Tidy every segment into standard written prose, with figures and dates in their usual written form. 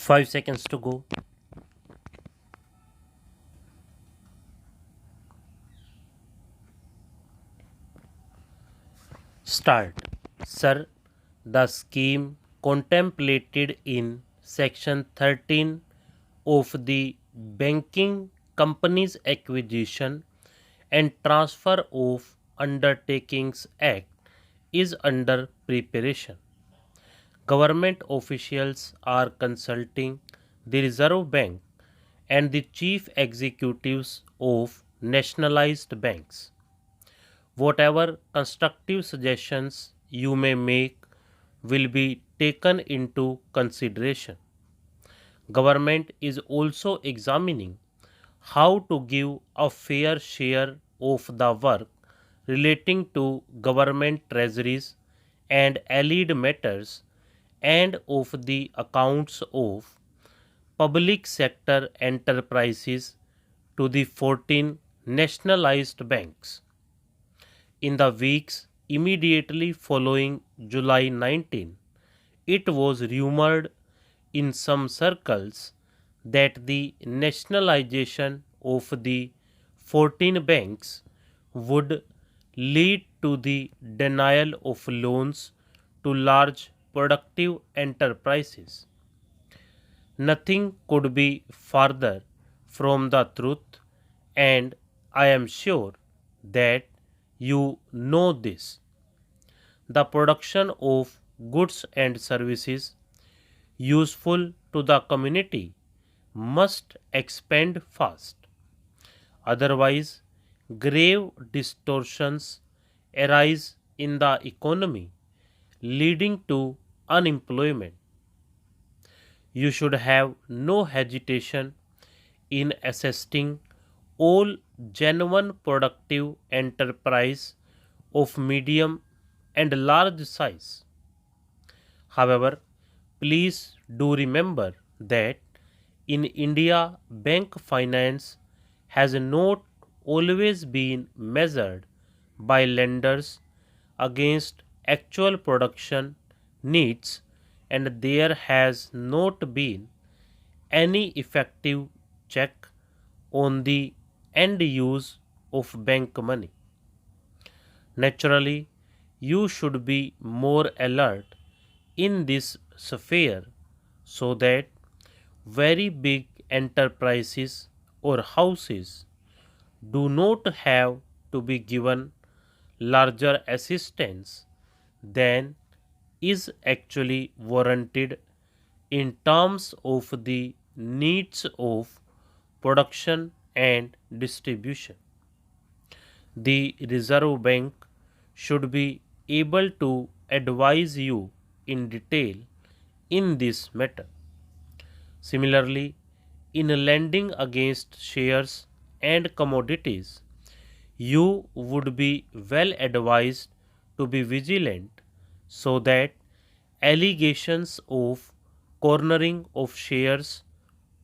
5 seconds to go. Start. Sir, the scheme contemplated in Section 13 of the Banking Companies Acquisition and Transfer of Undertakings Act is under preparation. Government officials are consulting the Reserve Bank and the chief executives of nationalized banks. Whatever constructive suggestions you may make will be taken into consideration. Government is also examining how to give a fair share of the work relating to government treasuries and allied matters and of the accounts of public sector enterprises to the 14 nationalized banks. In the weeks immediately following July 19, it was rumored in some circles that the nationalization of the 14 banks would lead to the denial of loans to large productive enterprises. Nothing could be farther from the truth, and I am sure that you know this. The production of goods and services useful to the community must expand fast. Otherwise, grave distortions arise in the economy, leading to unemployment. You should have no hesitation in assisting all genuine productive enterprise of medium and large size. However, please do remember that in India, bank finance has not always been measured by lenders against actual production needs, and there has not been any effective check on the end use of bank money. Naturally, you should be more alert in this sphere so that very big enterprises or houses do not have to be given larger assistance than is actually warranted in terms of the needs of production and distribution. The Reserve Bank should be able to advise you in detail in this matter. Similarly, in lending against shares and commodities, you would be well advised to be vigilant so that allegations of cornering of shares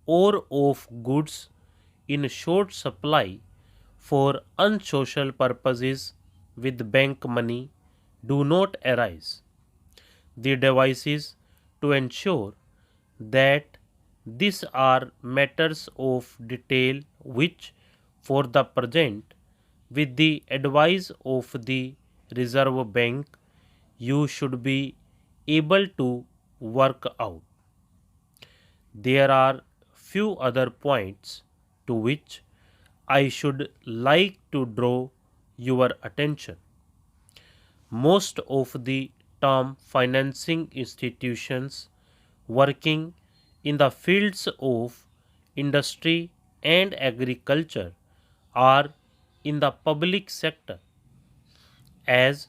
or of goods in short supply for unsocial purposes with bank money do not arise. The devices to ensure that these are matters of detail which, for the present, with the advice of the Reserve Bank, you should be able to work out. There are few other points to which I should like to draw your attention. Most of the term financing institutions working in the fields of industry and agriculture are in the public sector, as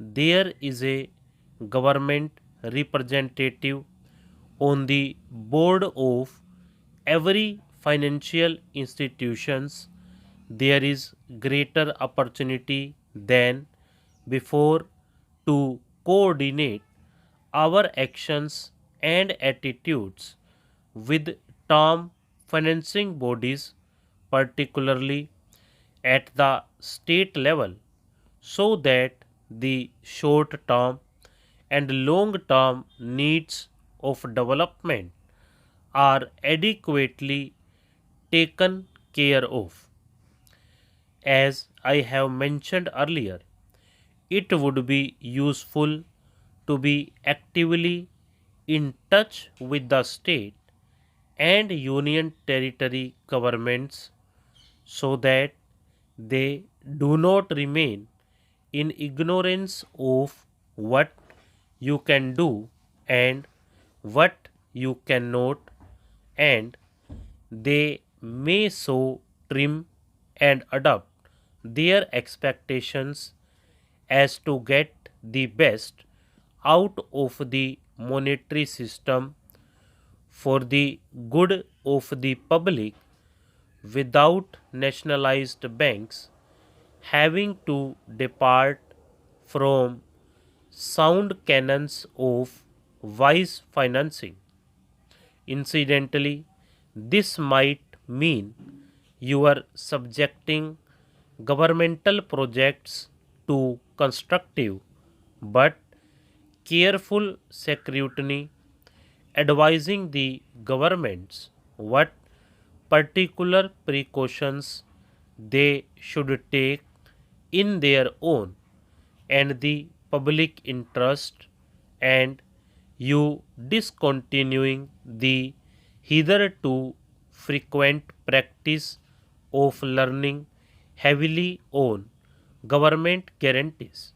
there is a government representative on the board of every financial institutions. There is greater opportunity than before to coordinate our actions and attitudes with term financing bodies, particularly at the state level, so that the short term and long term needs of development are adequately taken care of. As I have mentioned earlier, it would be useful to be actively in touch with the state and union territory governments so that they do not remain in ignorance of what you can do and what you cannot, and they may so trim and adapt their expectations as to get the best out of the monetary system for the good of the public without nationalized banks having to depart from sound canons of wise financing. Incidentally, this might mean you are subjecting governmental projects to constructive but careful scrutiny, advising the governments what particular precautions they should take in their own and the public interest, and you discontinuing the hitherto frequent practice of learning heavily on government guarantees.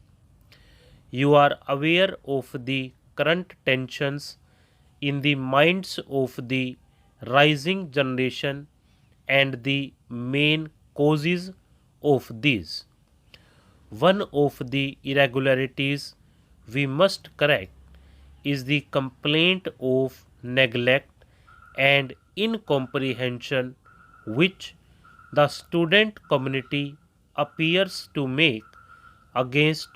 You are aware of the current tensions in the minds of the rising generation and the main causes of these. One of the irregularities we must correct is the complaint of neglect and incomprehension which the student community appears to make against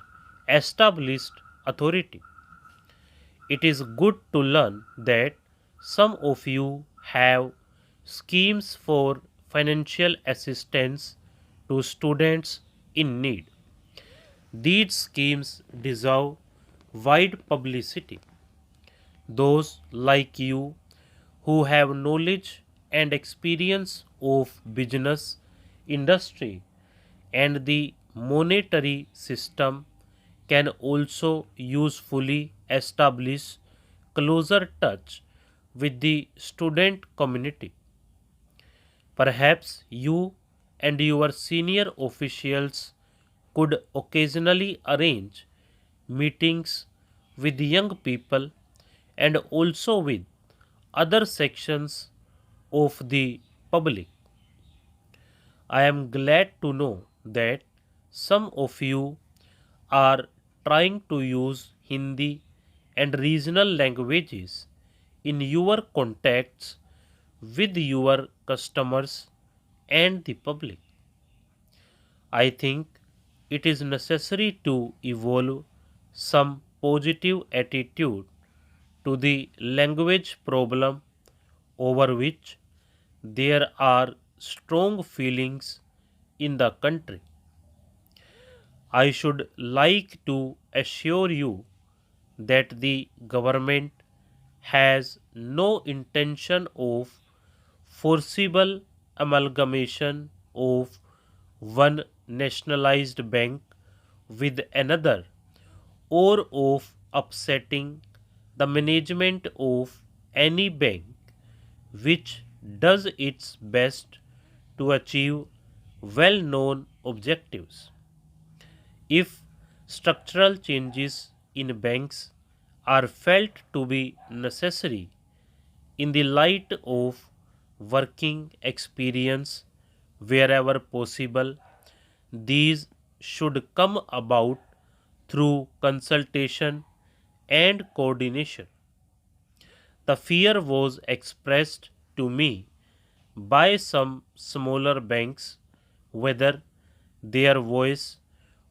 established authority. It is good to learn that some of you have schemes for financial assistance to students in need. These schemes deserve wide publicity. Those like you who have knowledge and experience of business, industry, and the monetary system can also usefully establish closer touch with the student community. Perhaps you and your senior officials could occasionally arrange meetings with young people and also with other sections of the public. I am glad to know that some of you are trying to use Hindi and regional languages in your contacts with your customers and the public. I think it is necessary to evolve some positive attitude to the language problem over which there are strong feelings in the country. I should like to assure you that the government has no intention of forcible amalgamation of one nationalized bank with another or of upsetting the management of any bank which does its best to achieve well known objectives. If structural changes in banks are felt to be necessary in the light of working experience wherever possible, these should come about through consultation and coordination. The fear was expressed to me by some smaller banks whether their voice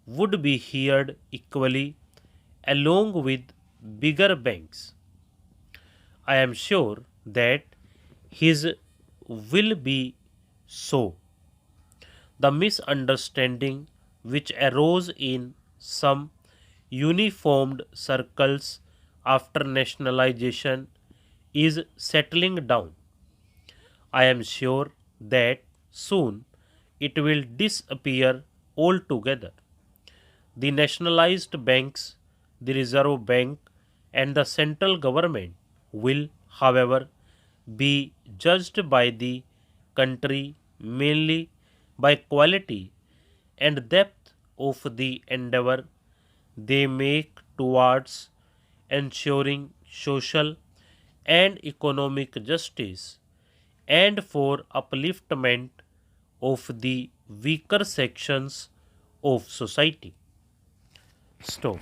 would be heard equally along with bigger banks. I am sure that his will be so. The misunderstanding which arose in some uniformed circles after nationalization is settling down. I am sure that soon it will disappear altogether. The nationalized banks, the Reserve Bank, and the central government will, however, be judged by the country mainly by quality and depth of the endeavor they make towards ensuring social and economic justice and for upliftment of the weaker sections of society. Stop.